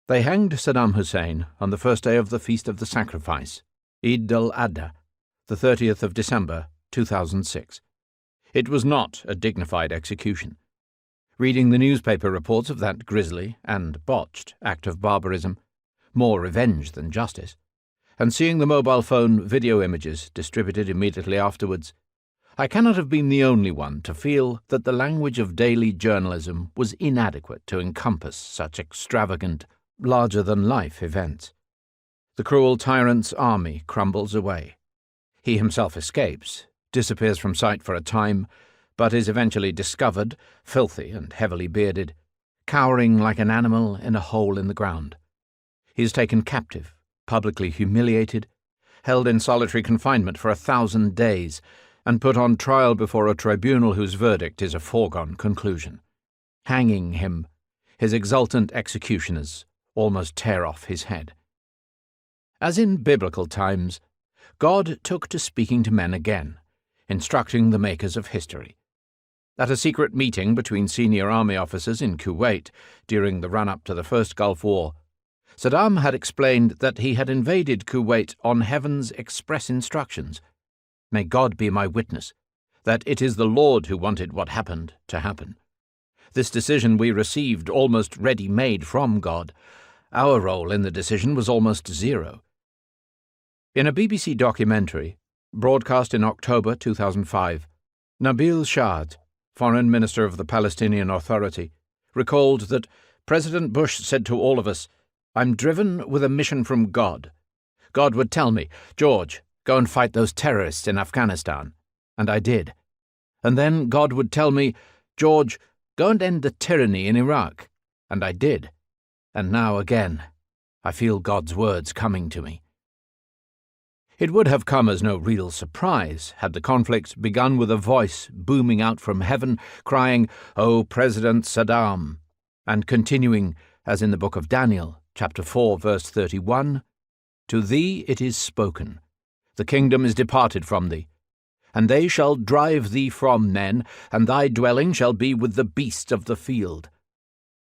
They hanged Saddam Hussein on the first day of the Feast of the Sacrifice, Eid al-Adha, the 30th of December, 2006. It was not a dignified execution. Reading the newspaper reports of that grisly and botched act of barbarism, more revenge than justice, and seeing the mobile phone video images distributed immediately afterwards, I cannot have been the only one to feel that the language of daily journalism was inadequate to encompass such extravagant, larger-than-life events. The cruel tyrant's army crumbles away. He himself escapes, disappears from sight for a time, but is eventually discovered, filthy and heavily bearded, cowering like an animal in a hole in the ground. He is taken captive, publicly humiliated, held in solitary confinement for 1,000 days, and put on trial before a tribunal whose verdict is a foregone conclusion. Hanging him, his exultant executioners almost tear off his head. As in biblical times, God took to speaking to men again, instructing the makers of history. At a secret meeting between senior army officers in Kuwait during the run-up to the First Gulf War, Saddam had explained that he had invaded Kuwait on heaven's express instructions. May God be my witness, that it is the Lord who wanted what happened to happen. This decision we received almost ready-made from God. Our role in the decision was almost zero. In a BBC documentary, broadcast in October 2005, Nabil Shahd, Foreign Minister of the Palestinian Authority, recalled that President Bush said to all of us, "I'm driven with a mission from God. God would tell me, 'George, go and fight those terrorists in Afghanistan,' and I did. And then God would tell me, 'George, go and end the tyranny in Iraq,' and I did. And now again, I feel God's words coming to me." It would have come as no real surprise had the conflict begun with a voice booming out from heaven, crying, "O President Saddam," and continuing, as in the book of Daniel, chapter 4, verse 31, "To thee it is spoken, the kingdom is departed from thee, and they shall drive thee from men, and thy dwelling shall be with the beasts of the field.